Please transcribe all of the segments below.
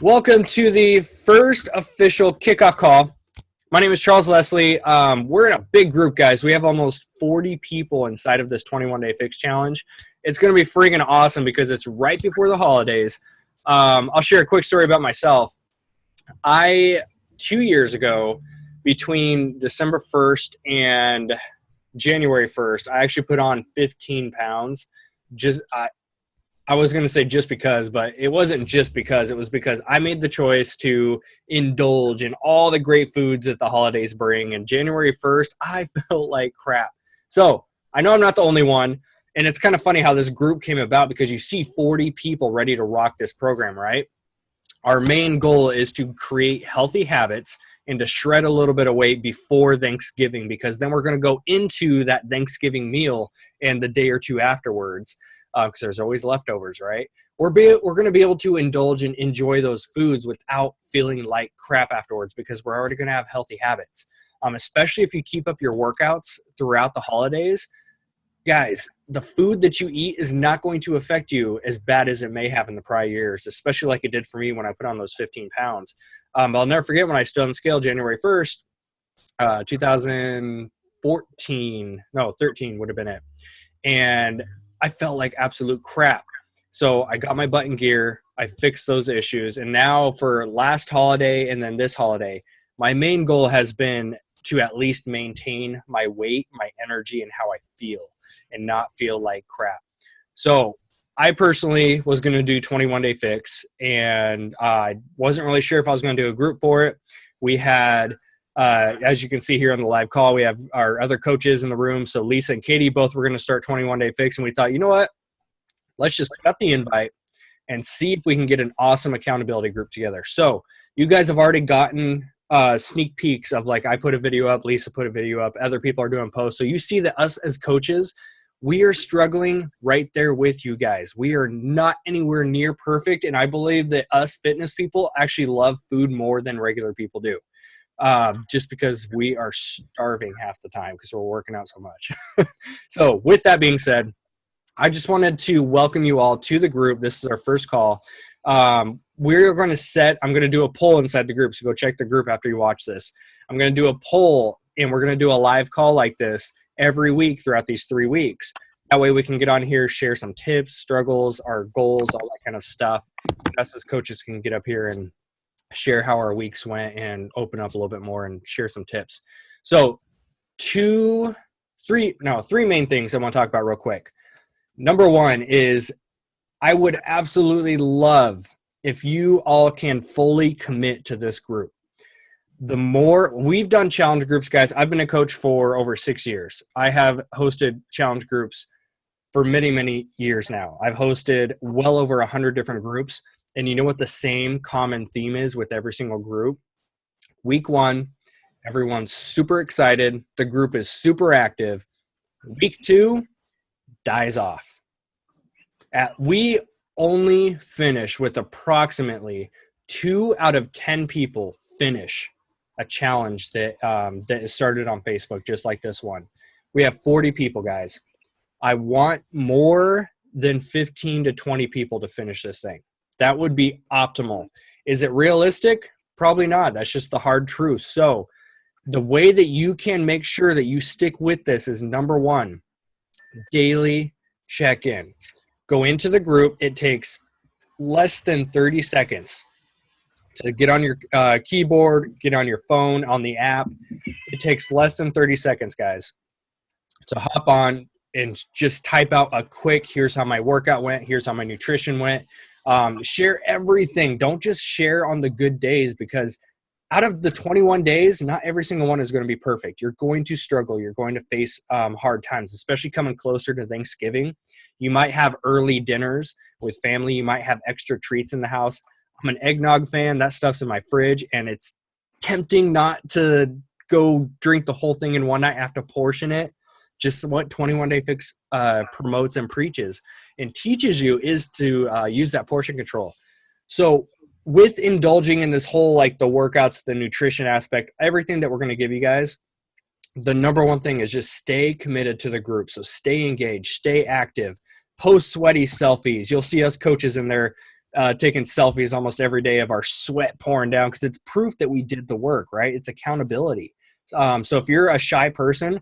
Welcome to the first official kickoff call. My name is Charles Leslie. We're in a big group, guys. We have almost 40 people inside of this 21-day fix challenge. It's going to be freaking awesome because it's right before the holidays. I'll share a quick story about myself. 2 years ago, between December 1st and January 1st, I actually put on 15 pounds. I was going to say just because, but it wasn't just because. It was because I made the choice to indulge in all the great foods that the holidays bring. And January 1st, I felt like crap. So I know I'm not the only one. And it's kind of funny how this group came about because you see 40 people ready to rock this program, right? Our main goal is to create healthy habits and to shred a little bit of weight before Thanksgiving, because then we're going to go into that Thanksgiving meal and the day or two afterwards. Because there's always leftovers, right? We're going to be able to indulge and enjoy those foods without feeling like crap afterwards, because we're already going to have healthy habits. Especially if you keep up your workouts throughout the holidays. Guys, the food that you eat is not going to affect you as bad as it may have in the prior years, especially like it did for me when I put on those 15 pounds. I'll never forget when I stood on the scale January 1st, 13 would have been it. And I felt like absolute crap. So I got my butt in gear. I fixed those issues. And now for last holiday and then this holiday, my main goal has been to at least maintain my weight, my energy, and how I feel and not feel like crap. So I personally was going to do 21-day fix, and I wasn't really sure if I was going to do a group for it. We had as you can see here on the live call, we have our other coaches in the room. So Lisa and Katie both were going to start 21-day fix. And we thought, you know what? Let's just put up the invite and see if we can get an awesome accountability group together. So you guys have already gotten sneak peeks of, like, I put a video up, Lisa put a video up, other people are doing posts. So you see that us as coaches, we are struggling right there with you guys. We are not anywhere near perfect. And I believe that us fitness people actually love food more than regular people do. Just because we are starving half the time because we're working out so much. So with that being said, I just wanted to welcome you all to the group. This is our first call. We're going to I'm going to do a poll inside the group. So go check the group after you watch this. I'm going to do a poll, and we're going to do a live call like this every week throughout these 3 weeks. That way we can get on here, share some tips, struggles, our goals, all that kind of stuff. Us as coaches can get up here and share how our weeks went and open up a little bit more and share some tips. So three main things I want to talk about real quick. Number one is I would absolutely love if you all can fully commit to this group. The more we've done challenge groups, guys, I've been a coach for over 6 years. I have hosted challenge groups for many, many years now. I've hosted well over 100 different groups. And you know what the same common theme is with every single group? Week 1, everyone's super excited. The group is super active. Week 2 dies off. We only finish with approximately 2 out of 10 people finish a challenge that is started on Facebook, just like this one. We have 40 people, guys. I want more than 15 to 20 people to finish this thing. That would be optimal. Is it realistic? Probably not. That's just the hard truth. So the way that you can make sure that you stick with this is, number one, daily check-in. Go into the group. It takes less than 30 seconds to get on your keyboard, get on your phone, on the app. It takes less than 30 seconds, guys, to hop on and just type out a quick, here's how my workout went, here's how my nutrition went. Share everything. Don't just share on the good days, because out of the 21 days, not every single one is going to be perfect. You're going to struggle. You're going to face hard times, especially coming closer to Thanksgiving. You might have early dinners with family. You might have extra treats in the house. I'm an eggnog fan. That stuff's in my fridge, and it's tempting not to go drink the whole thing in one night. I have to portion it. Just what 21-Day Fix promotes and preaches and teaches you is to use that portion control. So with indulging in this whole, like, the workouts, the nutrition aspect, everything that we're going to give you guys, the number one thing is just stay committed to the group. So stay engaged, stay active, post sweaty selfies. You'll see us coaches in there taking selfies almost every day of our sweat pouring down because it's proof that we did the work, right? It's accountability. So if you're a shy person,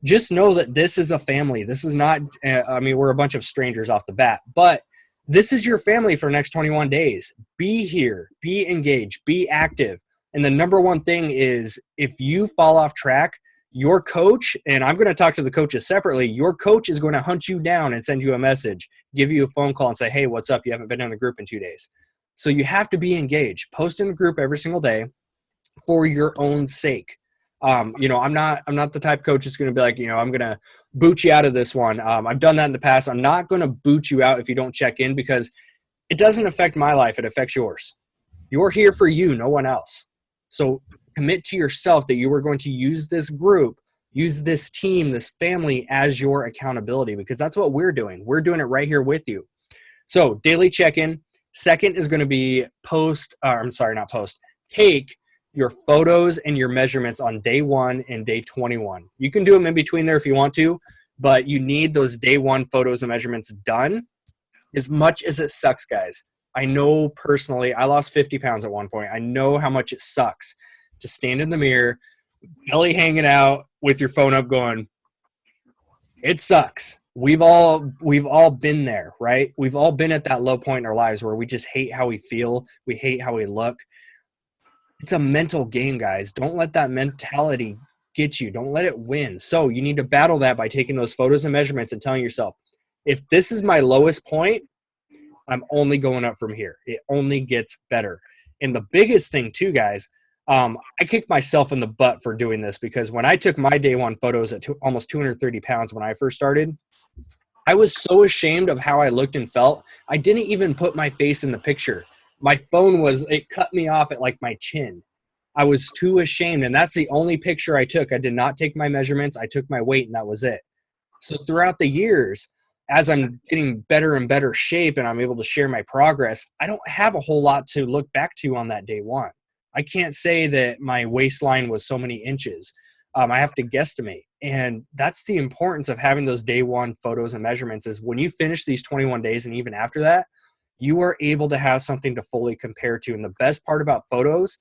just know that this is a family. This is not, I mean, we're a bunch of strangers off the bat, but this is your family for the next 21 days. Be here, be engaged, be active. And the number one thing is if you fall off track, your coach, and I'm going to talk to the coaches separately, your coach is going to hunt you down and send you a message, give you a phone call and say, hey, what's up? You haven't been in the group in 2 days. So you have to be engaged. Post in the group every single day for your own sake. You know, I'm not the type of coach that's going to be like, you know, I'm going to boot you out of this one. I've done that in the past. I'm not going to boot you out if you don't check in because it doesn't affect my life. It affects yours. You're here for you, no one else. So commit to yourself that you are going to use this group, use this team, this family as your accountability because that's what we're doing. We're doing it right here with you. So daily check-in. Second is going to be take your photos and your measurements on day 1 and day 21. You can do them in between there if you want to, but you need those day 1 photos and measurements done. As much as it sucks, guys. I know personally, I lost 50 pounds at one point. I know how much it sucks to stand in the mirror, belly hanging out with your phone up going, it sucks. We've all been there, right? We've all been at that low point in our lives where we just hate how we feel. We hate how we look. It's a mental game, guys. Don't let that mentality get you. Don't let it win. So you need to battle that by taking those photos and measurements and telling yourself, if this is my lowest point, I'm only going up from here. It only gets better. And the biggest thing too, guys, I kicked myself in the butt for doing this because when I took my day 1 photos at almost 230 pounds when I first started, I was so ashamed of how I looked and felt. I didn't even put my face in the picture. My phone it cut me off at like my chin. I was too ashamed. And that's the only picture I took. I did not take my measurements. I took my weight and that was it. So throughout the years, as I'm getting better and better shape and I'm able to share my progress, I don't have a whole lot to look back to on that day 1. I can't say that my waistline was so many inches. I have to guesstimate. And that's the importance of having those day 1 photos and measurements is when you finish these 21 days and even after that, you are able to have something to fully compare to. And the best part about photos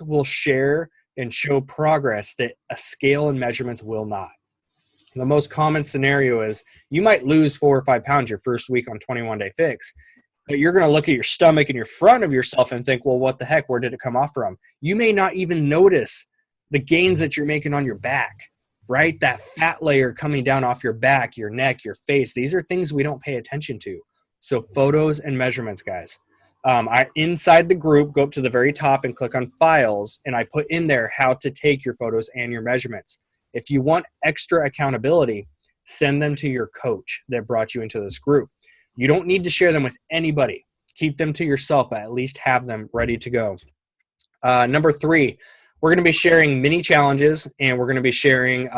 will share and show progress that a scale and measurements will not. The most common scenario is you might lose 4 or 5 pounds your first week on 21-day fix, but you're going to look at your stomach and your front of yourself and think, well, what the heck? Where did it come off from? You may not even notice the gains that you're making on your back, right? That fat layer coming down off your back, your neck, your face. These are things we don't pay attention to. So photos and measurements, guys. Inside the group, go up to the very top and click on files, and I put in there how to take your photos and your measurements. If you want extra accountability, send them to your coach that brought you into this group. You don't need to share them with anybody. Keep them to yourself, but at least have them ready to go. Number 3, we're going to be sharing mini challenges, and we're going to be sharing,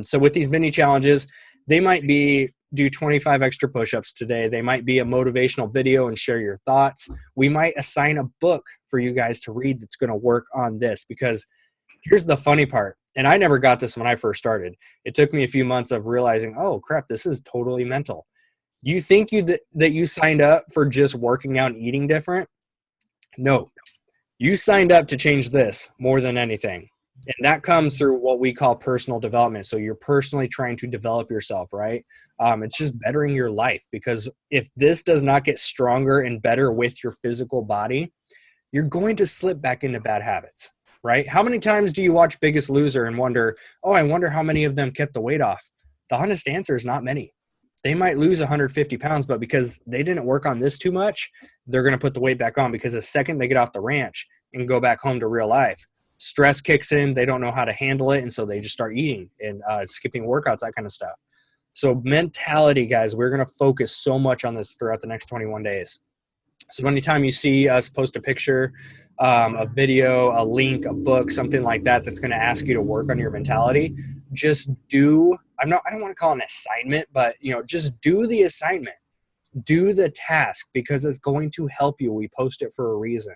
so with these mini challenges, they might be do 25 extra push-ups today. They might be a motivational video and share your thoughts. We might assign a book for you guys to read that's going to work on this because here's the funny part. And I never got this when I first started. It took me a few months of realizing, oh crap, this is totally mental. You think that you signed up for just working out and eating different? No, you signed up to change this more than anything. And that comes through what we call personal development. So you're personally trying to develop yourself, right? It's just bettering your life because if this does not get stronger and better with your physical body, you're going to slip back into bad habits, right? How many times do you watch Biggest Loser and wonder, oh, I wonder how many of them kept the weight off? The honest answer is not many. They might lose 150 pounds, but because they didn't work on this too much, they're going to put the weight back on because the second they get off the ranch and go back home to real life, stress kicks in. They don't know how to handle it. And so they just start eating and skipping workouts, that kind of stuff. So mentality, guys, we're going to focus so much on this throughout the next 21 days. So anytime you see us post a picture, a video, a link, a book, something like that, that's going to ask you to work on your mentality, just do, I don't want to call it an assignment, but just do the assignment, do the task because it's going to help you. We post it for a reason.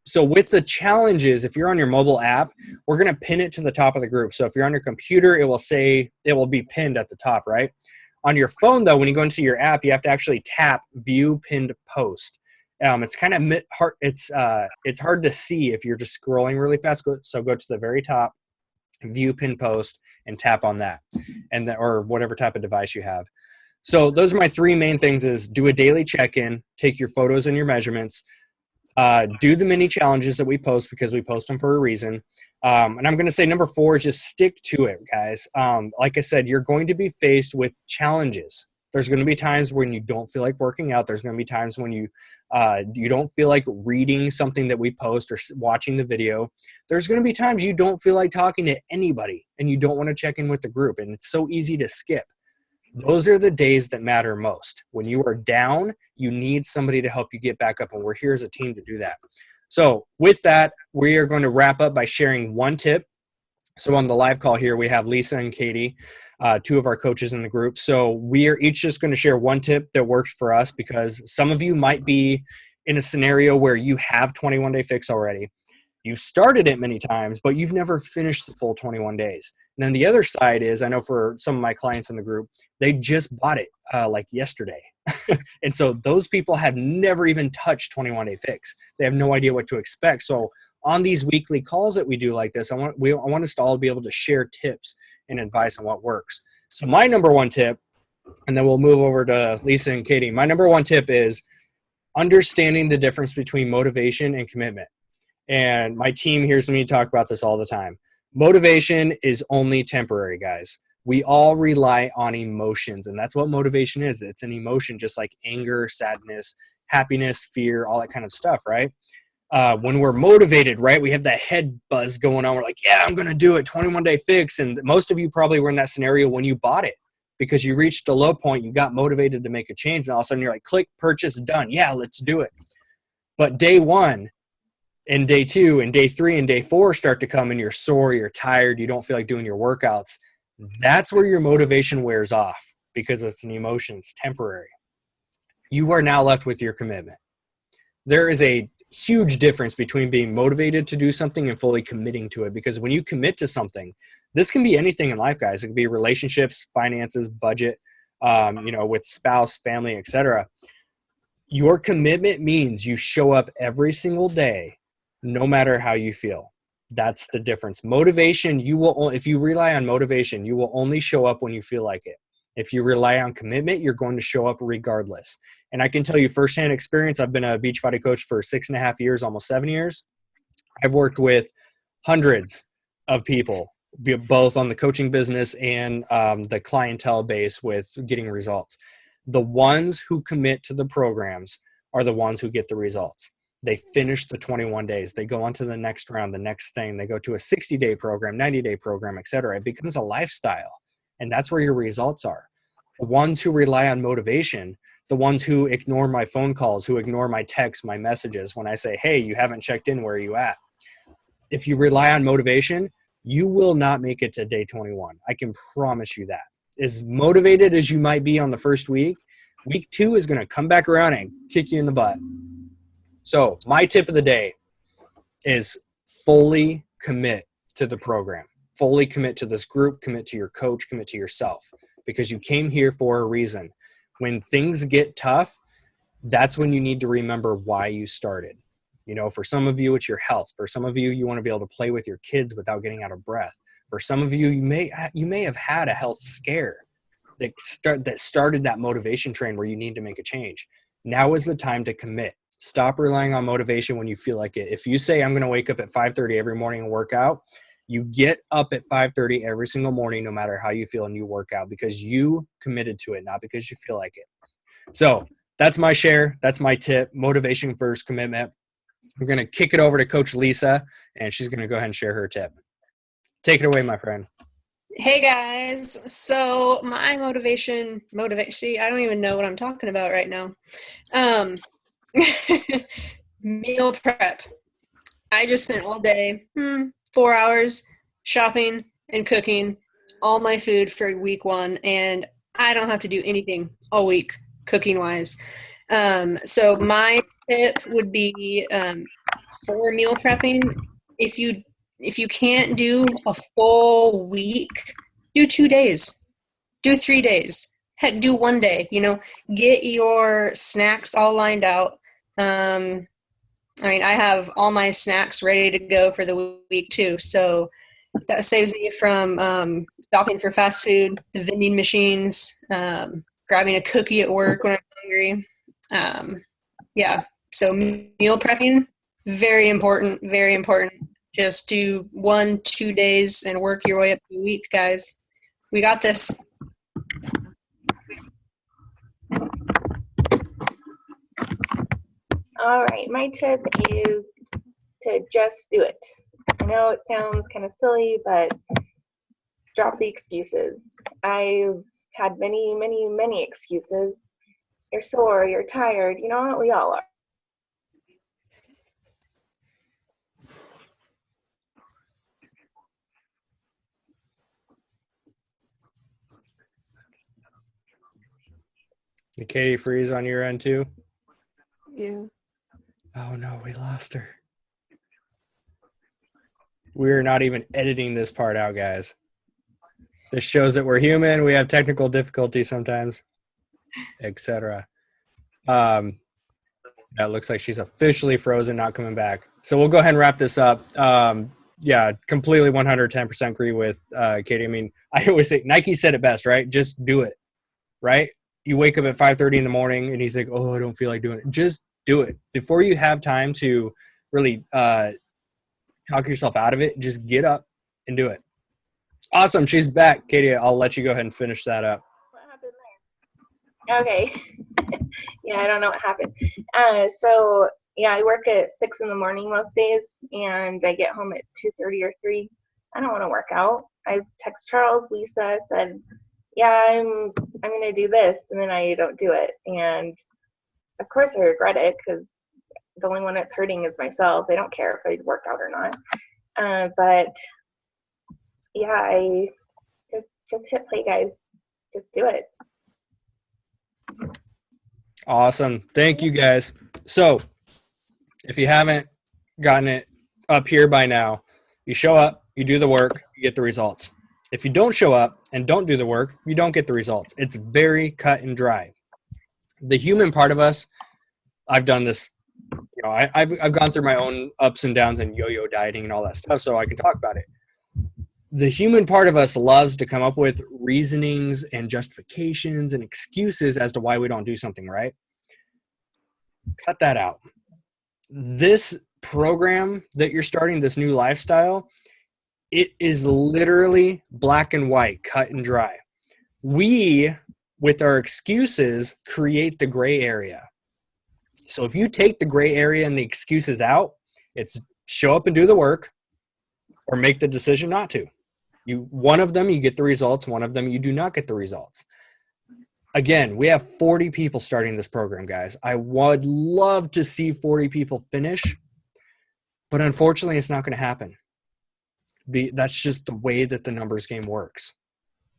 So with the challenges, if you're on your mobile app, we're going to pin it to the top of the group. So if you're on your computer, it will be pinned at the top, right? On your phone, though, when you go into your app, you have to actually tap view pinned post. It's kind of hard. It's hard to see if you're just scrolling really fast. So go to the very top, view pinned post, and tap on that, and or whatever type of device you have. So those are my three main things: is do a daily check-in, take your photos and your measurements, do the mini challenges that we post because we post them for a reason. And I'm going to say number 4 is just stick to it, guys. Like I said, you're going to be faced with challenges. There's going to be times when you don't feel like working out. There's going to be times when you don't feel like reading something that we post or watching the video. There's going to be times you don't feel like talking to anybody and you don't want to check in with the group. And it's so easy to skip. Those are the days that matter most. When you are down, you need somebody to help you get back up, and we're here as a team to do that. So with that, we are going to wrap up by sharing one tip. So on the live call here, we have Lisa and Katie, 2 of our coaches in the group. So we are each just going to share one tip that works for us, because some of you might be in a scenario where you have 21-day fix already. You've started it many times, but you've never finished the full 21 days. And then the other side is, I know for some of my clients in the group, they just bought it like yesterday. And so those people have never even touched 21-day fix. They have no idea what to expect. So on these weekly calls that we do like this, I want us to all be able to share tips and advice on what works. So my number 1 tip, and then we'll move over to Lisa and Katie. My number 1 tip is understanding the difference between motivation and commitment. And my team hears me talk about this all the time. Motivation is only temporary, guys. We all rely on emotions, and that's what motivation is. It's an emotion, just like anger, sadness, happiness, fear, all that kind of stuff, right? When we're motivated, right, we have that head buzz going on. We're like, yeah, I'm going to do it, 21-day fix. And most of you probably were in that scenario when you bought it, because you reached a low point, you got motivated to make a change, and all of a sudden you're like, click, purchase, done. Yeah, let's do it. But day 1 and day 2 and day 3 and day 4 start to come, and you're sore, you're tired, you don't feel like doing your workouts. That's where your motivation wears off, because it's an emotion, it's temporary. You are now left with your commitment. There is a huge difference between being motivated to do something and fully committing to it, because when you commit to something, this can be anything in life, guys. It can be relationships, finances, budget, with spouse, family, etc. Your commitment means you show up every single day, no matter how you feel. That's the difference. Motivation, if you rely on motivation, you will only show up when you feel like it. If you rely on commitment, you're going to show up regardless. And I can tell you firsthand experience, I've been a Beachbody coach for 6.5 years, almost 7 years. I've worked with hundreds of people, both on the coaching business and the clientele base with getting results. The ones who commit to the programs are the ones who get the results. They finish the 21 days. They go on to the next round, the next thing. They go to a 60-day program, 90-day program, et cetera. It becomes a lifestyle, and that's where your results are. The ones who rely on motivation, the ones who ignore my phone calls, who ignore my texts, my messages when I say, hey, you haven't checked in, where are you at? If you rely on motivation, you will not make it to day 21. I can promise you that. As motivated as you might be on the first week, week 2 is going to come back around and kick you in the butt. So my tip of the day is fully commit to the program. Fully commit to this group, commit to your coach, commit to yourself, because you came here for a reason. When things get tough, that's when you need to remember why you started. For some of you, it's your health. For some of you, you want to be able to play with your kids without getting out of breath. For some of you, you may have had a health scare that started that motivation train where you need to make a change. Now is the time to commit. Stop relying on motivation when you feel like it. If you say, I'm going to wake up at 5:30 every morning and work out, you get up at 5:30 every single morning, no matter how you feel, and you work out because you committed to it, not because you feel like it. So that's my share. That's my tip. Motivation first, commitment. I'm going to kick it over to Coach Lisa, and she's going to go ahead and share her tip. Take it away, my friend. Hey guys. So my motivation, see, I don't even know what I'm talking about right now. Meal prep. I just spent all day, 4 hours shopping and cooking all my food for week 1, and I don't have to do anything all week cooking wise. So my tip would be for meal prepping, if you can't do a full week, do 2 days, do 3 days. heck, do one day, get your snacks all lined out. I mean, I have all my snacks ready to go for the week too. So that saves me from shopping for fast food, the vending machines, grabbing a cookie at work when I'm hungry. Yeah. So meal prepping, very important, very important. Just do 1-2 days and work your way up to a week, guys. We got this. All right, my tip is to just do it. I know it sounds kind of silly, but drop the excuses. I've had many, many, many excuses. You're sore, you're tired, you know what? We all are. Did Katie freeze on your end too? Yeah. Oh no, we lost her. We're not even editing this part out, guys. This shows that we're human. We have technical difficulties sometimes, etc. That looks like she's officially frozen, not coming back. So we'll go ahead and wrap this up. Yeah, completely 110% agree with Katie. I mean, I always say Nike said it best, right? Just do it, right? You wake up at 5:30 in the morning and he's like, oh, I don't feel like doing it. Just do it. Before you have time to really talk yourself out of it, just get up and do it. Awesome. She's back. Katie, I'll let you go ahead and finish that up. What happened there? Okay. Yeah, I don't know what happened. So yeah, I work at 6 in the morning most days, and I get home at 2:30 or 3. I don't want to work out. I text Charles, Lisa, said, yeah, I'm gonna do this, and then I don't do it, and of course I regret it because the only one that's hurting is myself. I don't care if I work out or not. But yeah, I just hit play, guys. Just do it. Awesome. Thank you, guys. So if you haven't gotten it up here by now, you show up, you do the work, you get the results. If you don't show up and don't do the work, you don't get the results. It's very cut and dry. The human part of us, I've done this, I've gone through my own ups and downs and yo-yo dieting and all that stuff, so I can talk about it. The human part of us loves to come up with reasonings and justifications and excuses as to why we don't do something, right? Cut that out. This program that you're starting, this new lifestyle, it is literally black and white, cut and dry. We, with our excuses, create the gray area. So if you take the gray area and the excuses out, it's show up and do the work or make the decision not to. One of them, you get the results. One of them, you do not get the results. Again, we have 40 people starting this program, guys. I would love to see 40 people finish, but unfortunately, it's not going to happen. That's just the way that the numbers game works,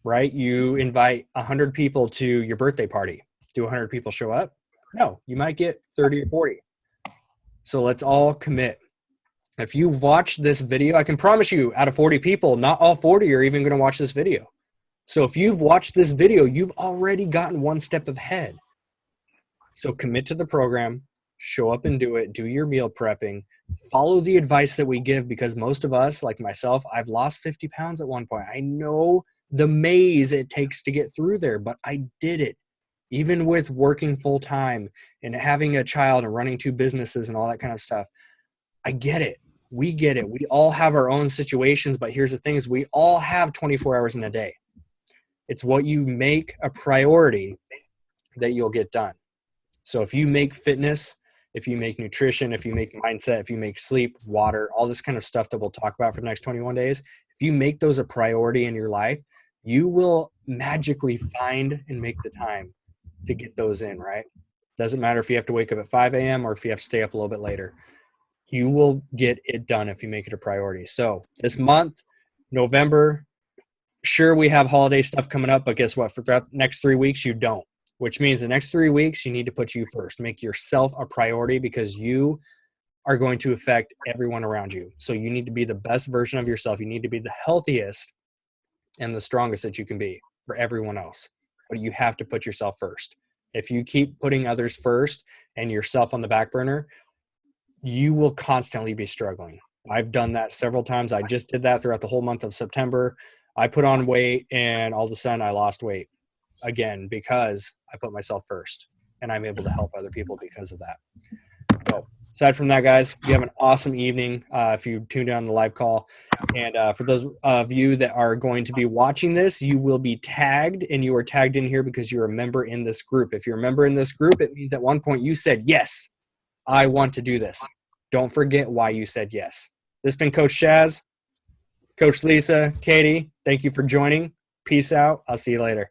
right? You invite 100 people to your birthday party. Do 100 people show up? No, you might get 30 or 40. So let's all commit. If you watch this video, I can promise you out of 40 people, not all 40 are even going to watch this video. So if you've watched this video, you've already gotten one step ahead. So commit to the program, show up and do it, do your meal prepping, follow the advice that we give, because most of us, like myself, I've lost 50 pounds at one point. I know the maze it takes to get through there, but I did it. Even with working full time and having a child and running 2 businesses and all that kind of stuff. I get it. We get it. We all have our own situations, but here's the thing is we all have 24 hours in a day. It's what you make a priority that you'll get done. So if you make fitness, if you make nutrition, if you make mindset, if you make sleep, water, all this kind of stuff that we'll talk about for the next 21 days, if you make those a priority in your life, you will magically find and make the time to get those in, right? Doesn't matter if you have to wake up at 5 a.m. or if you have to stay up a little bit later. You will get it done if you make it a priority. So this month, November, sure, we have holiday stuff coming up, but guess what? For the next 3 weeks, you don't, which means the next 3 weeks, you need to put you first. Make yourself a priority because you are going to affect everyone around you. So you need to be the best version of yourself. You need to be the healthiest and the strongest that you can be for everyone else. but you have to put yourself first. If you keep putting others first and yourself on the back burner, you will constantly be struggling. I've done that several times. I just did that throughout the whole month of September. I put on weight and all of a sudden I lost weight again because I put myself first, and I'm able to help other people because of that. So aside from that, guys, you have an awesome evening if you tuned in on the live call. And for those of you that are going to be watching this, you will be tagged, and you are tagged in here because you're a member in this group. If you're a member in this group, it means at one point you said, yes, I want to do this. Don't forget why you said yes. This has been Coach Shaz, Coach Lisa, Katie, thank you for joining. Peace out. I'll see you later.